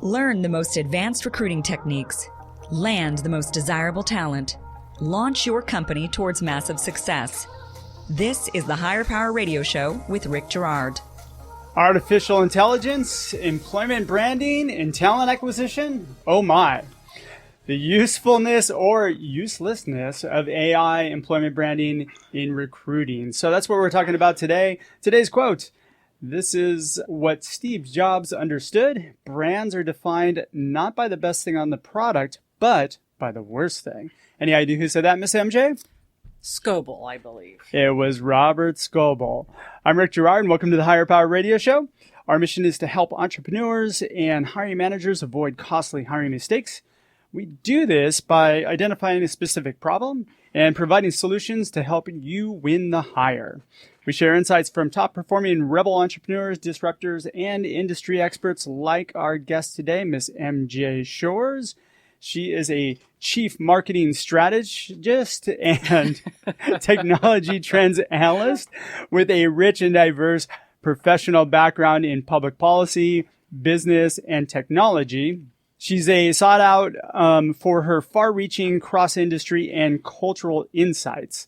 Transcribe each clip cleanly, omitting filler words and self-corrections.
Learn the most advanced recruiting techniques. Land the most desirable talent. Launch your company towards massive success. This is the Higher Power Radio Show with Rick Girard. Artificial intelligence, employment branding, and talent acquisition? Oh my. The usefulness or uselessness of AI employment branding in recruiting. So that's what we're talking about today. Today's quote. This is what Steve Jobs understood. Brands are defined not by the best thing on the product, but by the worst thing. Any idea who said that, Miss MJ? Scoble, I believe. It was Robert Scoble. I'm Rick Girard, and welcome to the Higher Power Radio Show. Our mission is to help entrepreneurs and hiring managers avoid costly hiring mistakes. We do this by identifying a specific problem and providing solutions to help you win the hire. We share insights from top-performing rebel entrepreneurs, disruptors, and industry experts like our guest today, Miss MJ Shores. She is a chief marketing strategist and technology trends analyst with a rich and diverse professional background in public policy, business, and technology. She's sought out for her far-reaching cross-industry and cultural insights.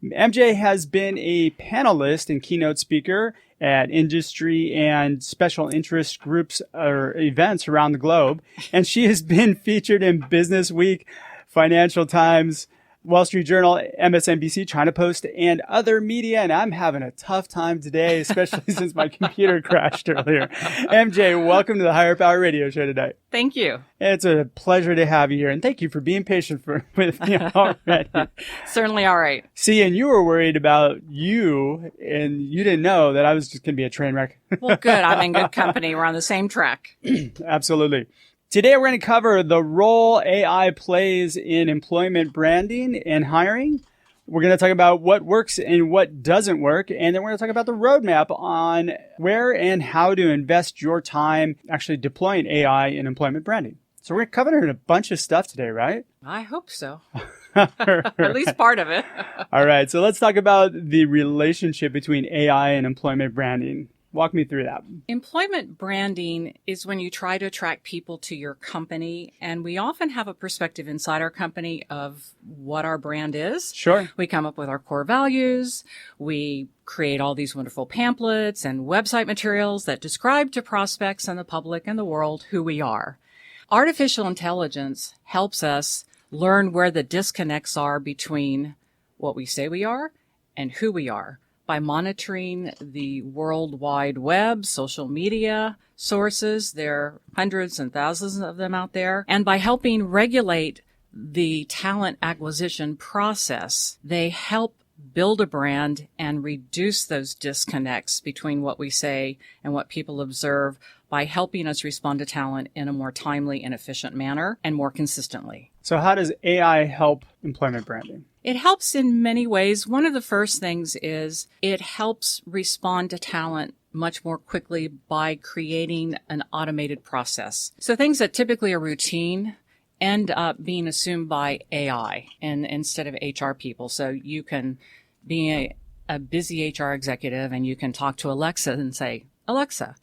MJ has been a panelist and keynote speaker at industry and special interest groups or events around the globe, and she has been featured in Business Week, Financial Times, Wall Street Journal, MSNBC, China Post, and other media. And I'm having a tough time today, especially since my computer crashed earlier. MJ, welcome to the Higher Power Radio Show today. Thank you. It's a pleasure to have you here. And thank you for being patient with me already. Certainly all right. See, and you were worried about you, and you didn't know that I was just going to be a train wreck. Well, good. I'm in good company. We're on the same track. Absolutely. Today, we're going to cover the role AI plays in employment branding and hiring. We're going to talk about what works and what doesn't work. And then we're going to talk about the roadmap on where and how to invest your time actually deploying AI in employment branding. So we're covering a bunch of stuff today, right? I hope so. At least part of it. All right. So let's talk about the relationship between AI and employment branding. Walk me through that. Employment branding is when you try to attract people to your company, and we often have a perspective inside our company of what our brand is. Sure. We come up with our core values. We create all these wonderful pamphlets and website materials that describe to prospects and the public and the world who we are. Artificial intelligence helps us learn where the disconnects are between what we say we are and who we are, by monitoring the World Wide Web, social media sources. There are hundreds and thousands of them out there. And by helping regulate the talent acquisition process, they help build a brand and reduce those disconnects between what we say and what people observe by helping us respond to talent in a more timely and efficient manner and more consistently. So how does AI help employment branding? It helps in many ways. One of the first things is it helps respond to talent much more quickly by creating an automated process. So things that typically are routine end up being assumed by AI and instead of HR people. So you can be a busy HR executive and you can talk to Alexa and say, Alexa,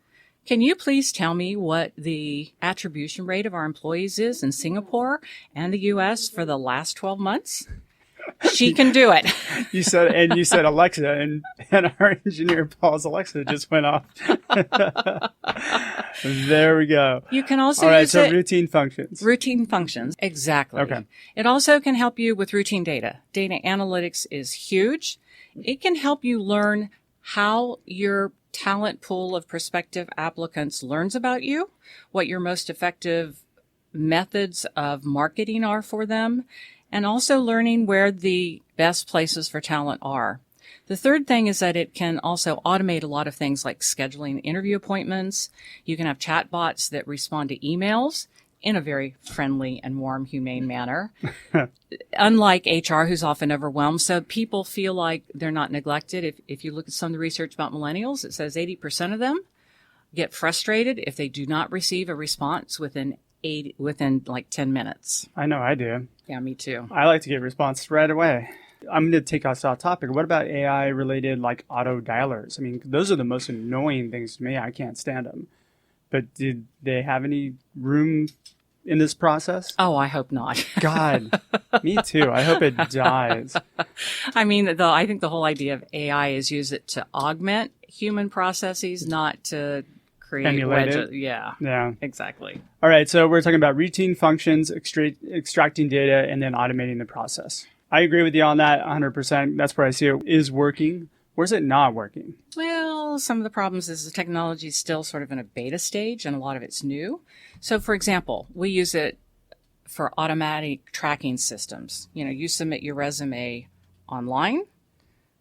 can you please tell me what the attribution rate of our employees is in Singapore and the U.S. for the last 12 months? She can do it. You said Alexa, and our engineer Paul's Alexa just went off. There we go. You can also all right. use So routine functions. Routine functions, exactly. Okay. It also can help you with routine data. Data analytics is huge. It can help you learn how your talent pool of prospective applicants learns about you, what your most effective methods of marketing are for them, and also learning where the best places for talent are. The third thing is that it can also automate a lot of things like scheduling interview appointments. You can have chatbots that respond to emails in a very friendly and warm, humane manner. Unlike HR, who's often overwhelmed. So people feel like they're not neglected. If you look at some of the research about millennials, it says 80% of them get frustrated if they do not receive a response within like 10 minutes. I know I do. Yeah, me too. I like to get a response right away. I'm going to take us off topic. What about AI related like auto dialers? I mean, those are the most annoying things to me. I can't stand them. But did they have any room in this process? Oh, I hope not. God, me too. I hope it dies. I mean, I think the whole idea of AI is use it to augment human processes, not to create Emulate wedges. it. Yeah, Yeah. exactly. All right. So we're talking about routine functions, extracting data, and then automating the process. I agree with you on that 100%. That's where I see it is working. Where's it not working? Well, some of the problems is the technology is still sort of in a beta stage and a lot of it's new. So, for example, we use it for automatic tracking systems. You submit your resume online.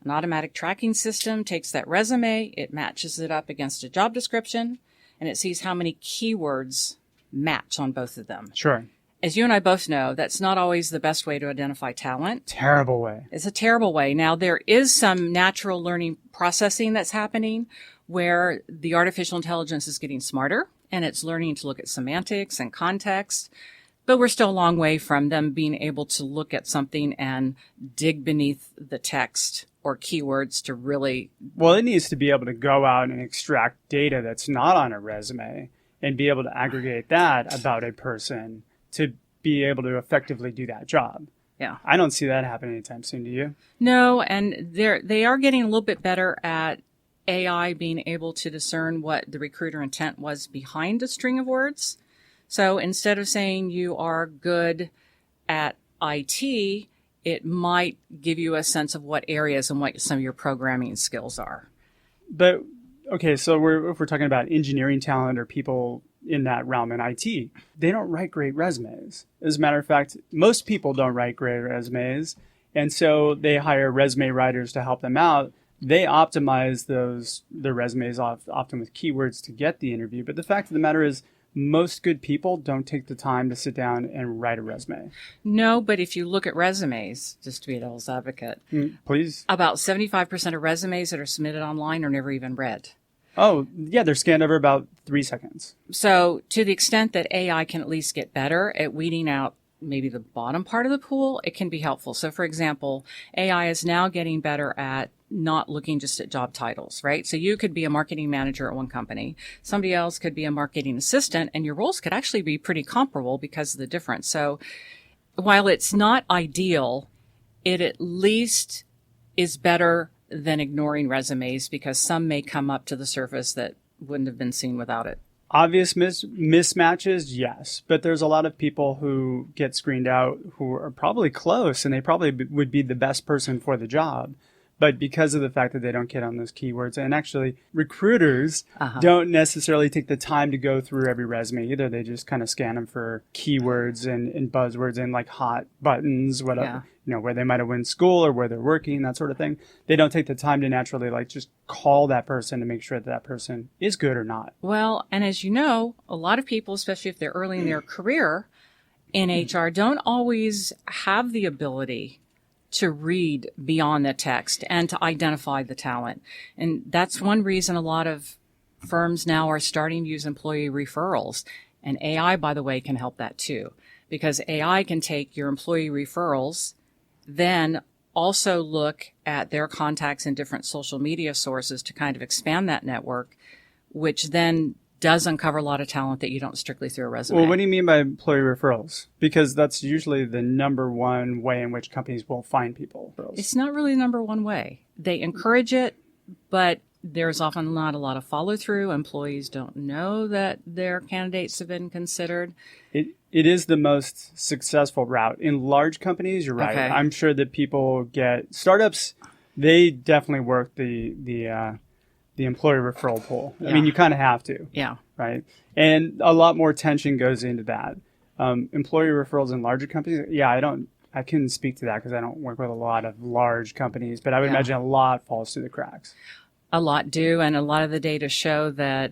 An automatic tracking system takes that resume, it matches it up against a job description, and it sees how many keywords match on both of them. Sure. As you and I both know, that's not always the best way to identify talent. Terrible way. It's a terrible way. Now, there is some natural learning processing that's happening where the artificial intelligence is getting smarter and it's learning to look at semantics and context. But we're still a long way from them being able to look at something and dig beneath the text or keywords to really... Well, it needs to be able to go out and extract data that's not on a resume and be able to aggregate that about a person to be able to effectively do that job. Yeah. I don't see that happening anytime soon, do you? No, and they are getting a little bit better at AI being able to discern what the recruiter intent was behind a string of words. So instead of saying you are good at IT, it might give you a sense of what areas and what some of your programming skills are. But, okay, so if we're talking about engineering talent or people in that realm in IT, they don't write great resumes. As a matter of fact, most people don't write great resumes. And so they hire resume writers to help them out. They optimize the resumes often with keywords to get the interview. But the fact of the matter is, most good people don't take the time to sit down and write a resume. No, but if you look at resumes, just to be a devil's advocate, Please. about 75% of resumes that are submitted online are never even read. Oh, yeah, they're scanned over about 3 seconds. So to the extent that AI can at least get better at weeding out maybe the bottom part of the pool, it can be helpful. So for example, AI is now getting better at not looking just at job titles, right? So you could be a marketing manager at one company. Somebody else could be a marketing assistant, and your roles could actually be pretty comparable because of the difference. So while it's not ideal, it at least is better than ignoring resumes because some may come up to the surface that wouldn't have been seen without it. Obvious mismatches, yes. But there's a lot of people who get screened out who are probably close, and they probably would be the best person for the job. But because of the fact that they don't get on those keywords, and actually recruiters don't necessarily take the time to go through every resume either. They just kind of scan them for keywords and buzzwords and like hot buttons, whatever, where they might have went to school or where they're working, that sort of thing. They don't take the time to naturally like just call that person to make sure that that person is good or not. Well, and as you know, a lot of people, especially if they're early in their career in HR, don't always have the ability to read beyond the text and to identify the talent. And that's one reason a lot of firms now are starting to use employee referrals. And AI, by the way, can help that too, because AI can take your employee referrals, then also look at their contacts in different social media sources to kind of expand that network, which then does uncover a lot of talent that you don't strictly through a resume. Well, what do you mean by employee referrals? Because that's usually the number one way in which companies will find people. It's not really the number one way. They encourage it, but there's often not a lot of follow through. Employees don't know that their candidates have been considered. It is the most successful route. In large companies, you're right. Okay. I'm sure that people get startups, they definitely work the employee referral pool. Yeah. I mean, you kind of have to. Yeah. Right. And a lot more attention goes into that. Employee referrals in larger companies. Yeah, I couldn't speak to that because I don't work with a lot of large companies, but I would imagine a lot falls through the cracks. A lot do. And a lot of the data show that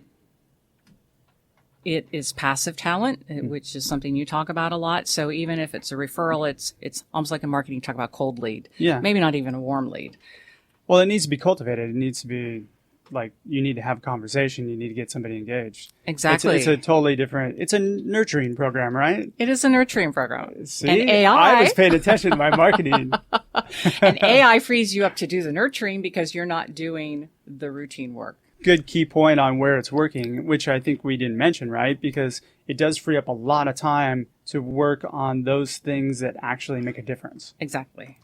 it is passive talent, which is something you talk about a lot. So even if it's a referral, it's almost like in marketing, you talk about cold lead. Yeah. Maybe not even a warm lead. Well, it needs to be cultivated. It needs to be like you need to have a conversation. You need to get somebody engaged. Exactly. It's a totally different, it's a nurturing program, right? It is a nurturing program. See, and AI, I was paying attention to my marketing. and AI frees you up to do the nurturing because you're not doing the routine work. good key point on where it's working, which I think we didn't mention, right? Because it does free up a lot of time to work on those things that actually make a difference. Exactly.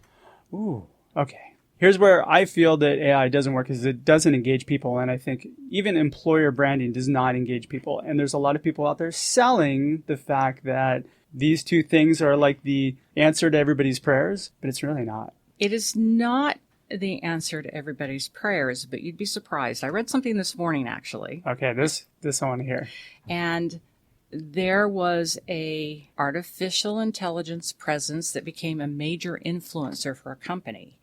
Ooh, okay. Here's where I feel that AI doesn't work is it doesn't engage people. And I think even employer branding does not engage people. And there's a lot of people out there selling the fact that these two things are like the answer to everybody's prayers, but it's really not. It is not the answer to everybody's prayers, but you'd be surprised. I read something this morning, actually. Okay, this I want to hear. And there was a artificial intelligence presence that became a major influencer for a company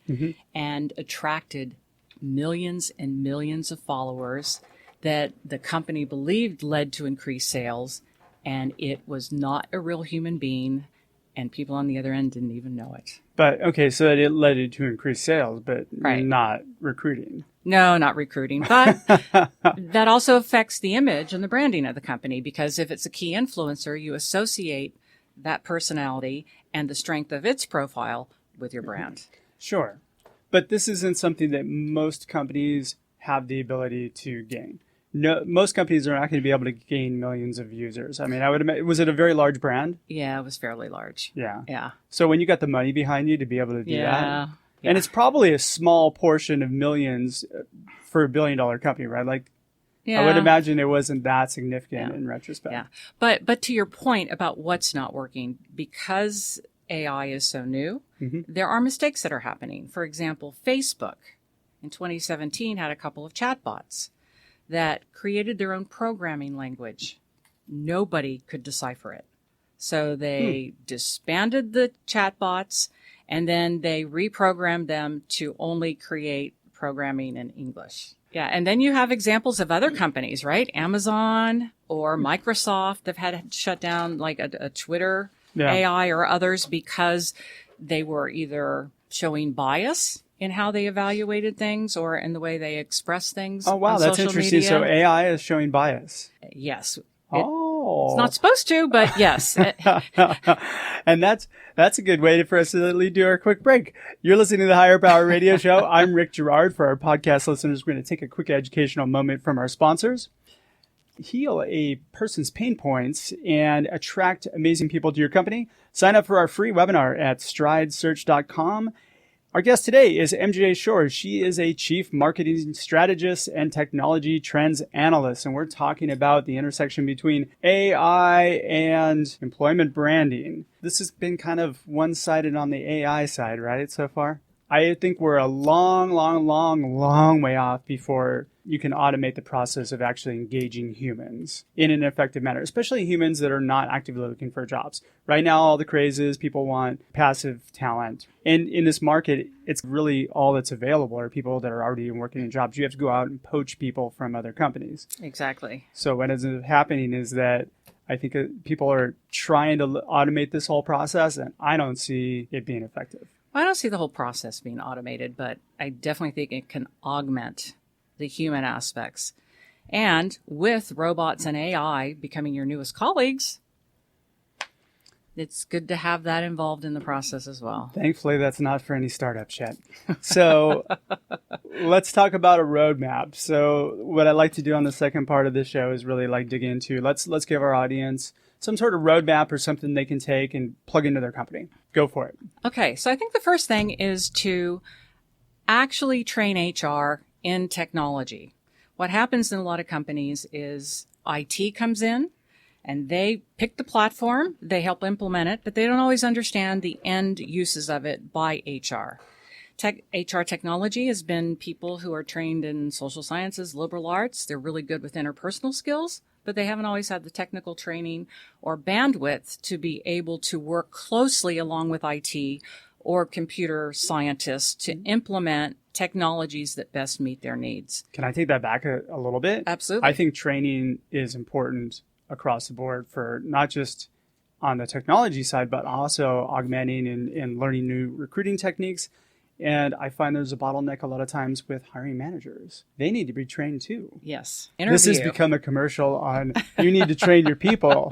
and attracted millions and millions of followers that the company believed led to increased sales, and it was not a real human being, and people on the other end didn't even know it. But, okay, so it led it to increased sales, but not recruiting. No, not recruiting. But that also affects the image and the branding of the company, because if it's a key influencer, you associate that personality and the strength of its profile with your brand. Sure. But this isn't something that most companies have the ability to gain. No, most companies are not going to be able to gain millions of users. I mean, I would imagine, was it a very large brand? Yeah, it was fairly large. Yeah. Yeah. So when you got the money behind you to be able to do that, Yeah. and it's probably a small portion of millions for $1 billion company, right? Like, Yeah. I would imagine it wasn't that significant in retrospect. Yeah. But to your point about what's not working, because AI is so new, there are mistakes that are happening. For example, Facebook in 2017 had a couple of chatbots that created their own programming language. Nobody could decipher it. So they disbanded the chatbots, and then they reprogrammed them to only create programming in English. Yeah, and then you have examples of other companies, right? Amazon or Microsoft have had to shut down like a Twitter AI or others because they were either showing bias in how they evaluated things or in the way they express things. Oh, wow, on that's social interesting. media. So AI is showing bias. Yes. It's not supposed to, but yes. And that's a good way for us to do our quick break. You're listening to the Higher Power Radio Show. I'm Rick Girard. For our podcast listeners, we're going to take a quick educational moment from our sponsors. Heal a person's pain points and attract amazing people to your company. Sign up for our free webinar at stridesearch.com. Our guest today is MJ Shore. She is a chief marketing strategist and technology trends analyst. And we're talking about the intersection between AI and employment branding. This has been kind of one-sided on the AI side, right, so far? I think we're a long way off before you can automate the process of actually engaging humans in an effective manner, especially humans that are not actively looking for jobs. Right now, all the craze is people want passive talent. And in this market, it's really all that's available are people that are already working in jobs. You have to go out and poach people from other companies. Exactly. So what ends up happening is that I think people are trying to automate this whole process, and I don't see it being effective. I don't see the whole process being automated, but I definitely think it can augment the human aspects. And with robots and AI becoming your newest colleagues, it's good to have that involved in the process as well. Thankfully, that's not for any startups yet. So let's talk about a roadmap. So what I like to do on the second part of this show is really like dig into, let's give our audience some sort of roadmap or something they can take and plug into their company. Go for it. Okay. So I think the first thing is to actually train HR in technology. What happens in a lot of companies is IT comes in and they pick the platform, they help implement it, but they don't always understand the end uses of it by HR. HR technology has been people who are trained in social sciences, liberal arts. They're really good with interpersonal skills, but they haven't always had the technical training or bandwidth to be able to work closely along with IT or computer scientists to implement technologies that best meet their needs. Can I take that back a little bit? Absolutely. I think training is important across the board for not just on the technology side, but also augmenting and learning new recruiting techniques. And I find there's a bottleneck a lot of times with hiring managers. They need to be trained too. Yes. This has become a commercial on you need to train your people.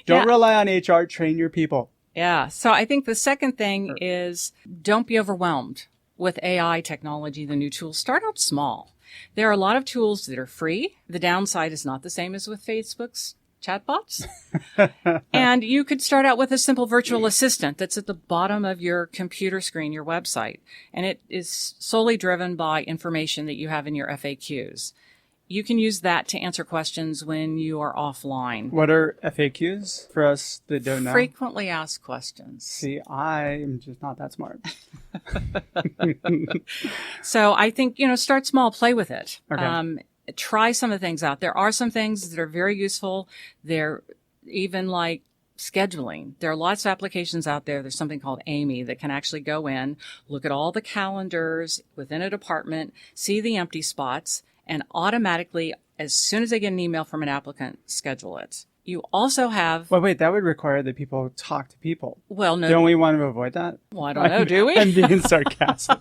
Don't rely on HR, train your people. Yeah. So I think the second thing is don't be overwhelmed with AI technology, the new tools. Start out small. There are a lot of tools that are free. The downside is not the same as with Facebook's chatbots. And you could start out with a simple virtual assistant that's at the bottom of your computer screen, your website, and it is solely driven by information that you have in your FAQs. You can use that to answer questions when you are offline. What are FAQs for us that don't know? Frequently asked questions. See, I'm just not that smart. So I think, start small, play with it. Okay. Try some of the things out. There are some things that are very useful. They're even like scheduling. There are lots of applications out there. There's something called Amy that can actually go in, look at all the calendars within a department, see the empty spots, and automatically, as soon as they get an email from an applicant, schedule it. You also have... Well, wait, that would require that people talk to people. Well, no. Don't we want to avoid that? Well, I don't know, do we? I'm being sarcastic.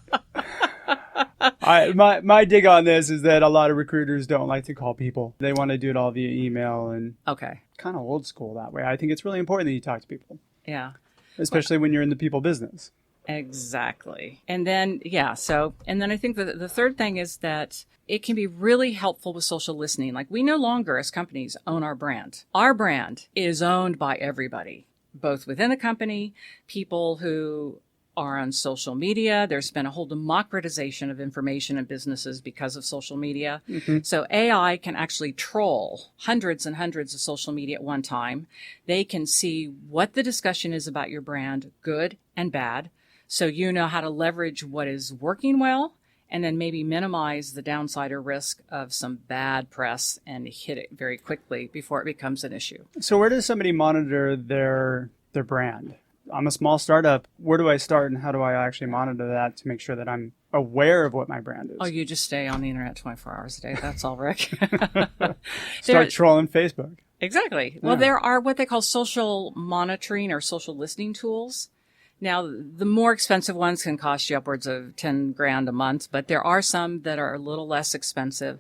My dig on this is that a lot of recruiters don't like to call people. They want to do it all via email and Okay. kind of old school that way. I think it's really important that you talk to people, Yeah. especially when you're in the people business. Exactly. And then, and then I think the third thing is that it can be really helpful with social listening. Like, we no longer as companies own our brand. Our brand is owned by everybody, both within the company, people who are on social media. There's been a whole democratization of information in businesses because of social media. Mm-hmm. So AI can actually troll hundreds and hundreds of social media at one time. They can see what the discussion is about your brand, good and bad. So you know how to leverage what is working well and then maybe minimize the downside or risk of some bad press and hit it very quickly before it becomes an issue. So where does somebody monitor their brand? I'm a small startup. Where do I start and how do I actually monitor that to make sure that I'm aware of what my brand is? Oh, you just stay on the internet 24 hours a day. That's all, Rick. Start trolling Facebook. Exactly. Well, there are what they call social monitoring or social listening tools. Now, the more expensive ones can cost you upwards of $10,000 a month, but there are some that are a little less expensive.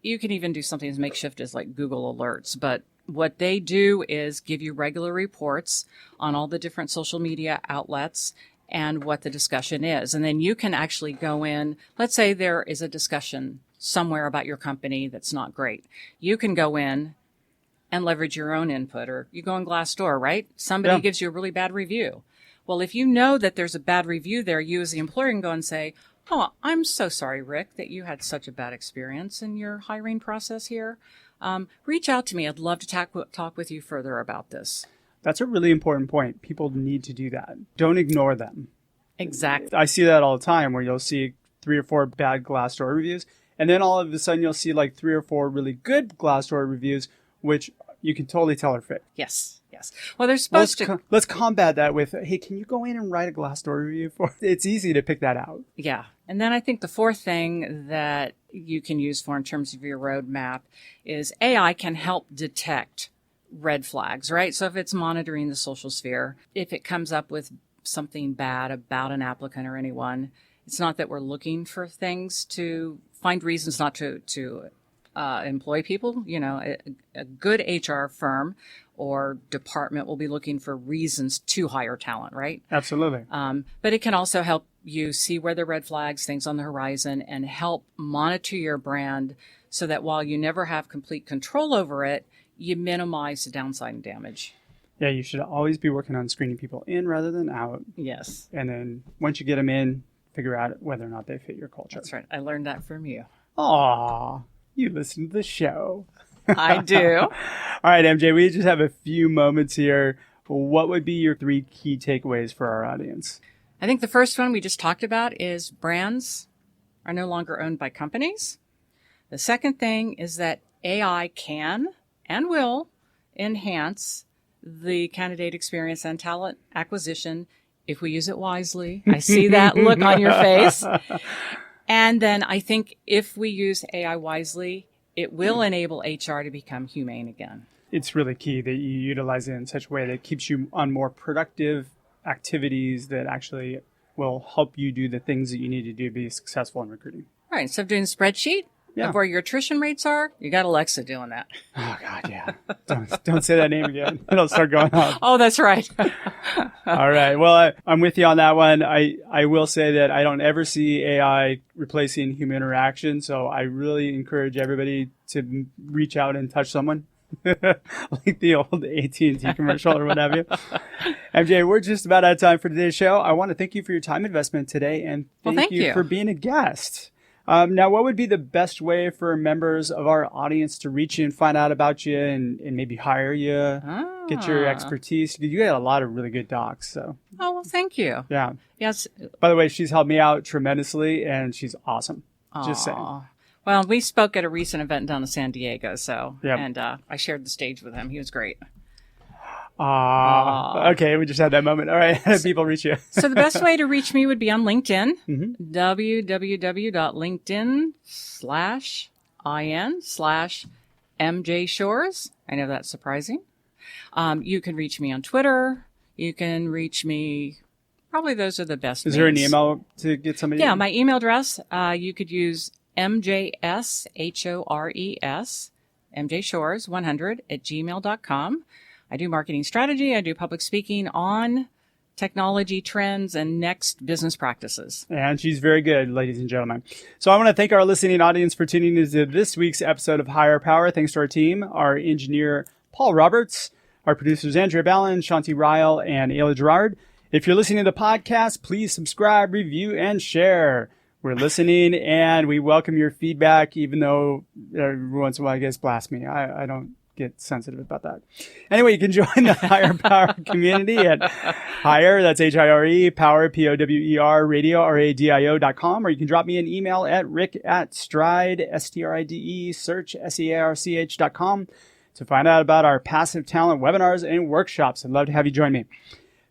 You can even do something as makeshift as like Google Alerts, but what they do is give you regular reports on all the different social media outlets and what the discussion is. And then you can actually go in, let's say there is a discussion somewhere about your company that's not great. You can go in and leverage your own input, or you go on Glassdoor, right? Somebody gives you a really bad review. Well, if you know that there's a bad review there, you as the employer can go and say, oh, I'm so sorry, Rick, that you had such a bad experience in your hiring process here. Reach out to me. I'd love to talk with you further about this. That's a really important point. People need to do that. Don't ignore them. Exactly. I see that all the time where you'll see 3 or 4 bad Glassdoor reviews, and then all of a sudden you'll see like 3 or 4 really good Glassdoor reviews, which you can totally tell are fake. Yes. Well, they're supposed to. Let's combat that with, hey, can you go in and write a Glassdoor review for? It's easy to pick that out. Yeah. And then I think the fourth thing that you can use for in terms of your roadmap is AI can help detect red flags, right? So if it's monitoring the social sphere, if it comes up with something bad about an applicant or anyone, it's not that we're looking for things to find reasons not to employ people. A good HR firm or department will be looking for reasons to hire talent, right? Absolutely. But it can also help you see where the red flags, things on the horizon, and help monitor your brand so that while you never have complete control over it, you minimize the downside and damage. Yeah, you should always be working on screening people in rather than out. Yes. And then once you get them in, figure out whether or not they fit your culture. That's right. I learned that from you. Aw, you listen to the show. I do. All right, MJ, we just have a few moments here. What would be your 3 key takeaways for our audience? I think the first one we just talked about is brands are no longer owned by companies. The second thing is that AI can and will enhance the candidate experience and talent acquisition if we use it wisely. I see that look on your face. And then I think if we use AI wisely, it will enable HR to become humane again. It's really key that you utilize it in such a way that keeps you on more productive activities that actually will help you do the things that you need to do to be successful in recruiting. Right. Instead of doing a spreadsheet, of where your attrition rates are, you got Alexa doing that. Oh God, yeah. Don't say that name again. It'll start going off. Oh, that's right. All right. Well, I'm with you on that one. I will say that I don't ever see AI replacing human interaction. So I really encourage everybody to reach out and touch someone. Like the old AT&T commercial or what have you. MJ, we're just about out of time for today's show. I want to thank you for your time investment today, and thank you for being a guest. Now, what would be the best way for members of our audience to reach you and find out about you and maybe hire you, get your expertise? You got a lot of really good docs. So. Oh, well, thank you. Yeah. Yes. By the way, she's helped me out tremendously, and she's awesome. Just saying. Well, we spoke at a recent event down in San Diego, and I shared the stage with him. He was great. Okay, we just had that moment. All right, how do people reach you? So the best way to reach me would be on LinkedIn, www.linkedin.in/MJ Shores. I know that's surprising. You can reach me on Twitter. You can reach me. Probably those are the best. Is there an email to get somebody? Yeah, my email address. You could use MJSHORES, mjshores100@gmail.com. I do marketing strategy. I do public speaking on technology trends and next business practices. And she's very good, ladies and gentlemen. So I want to thank our listening audience for tuning into this week's episode of Higher Power. Thanks to our team, our engineer, Paul Roberts, our producers, Andrea Ballin, Shanti Ryle, and Ayla Gerard. If you're listening to the podcast, please subscribe, review, and share. We're listening, and we welcome your feedback, even though every once in a while you guys blast me. I don't get sensitive about that. Anyway, you can join the Higher Power community at Higher, that's Hire, Power, Power, radio, radio.com, or you can drop me an email at rick@stride, STRIDE, search, SEARCH.com to find out about our passive talent webinars and workshops. I'd love to have you join me.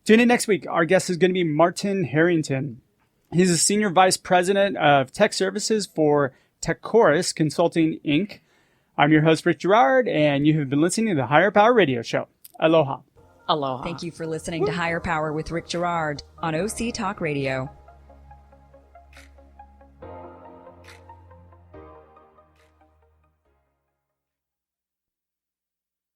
Tune in next week. Our guest is going to be Martin Harrington. He's a Senior Vice President of Tech Services for TechChorus Consulting, Inc. I'm your host, Rick Gerard, and you have been listening to the Higher Power Radio Show. Aloha. Aloha. Thank you for listening to Higher Power with Rick Gerard on OC Talk Radio.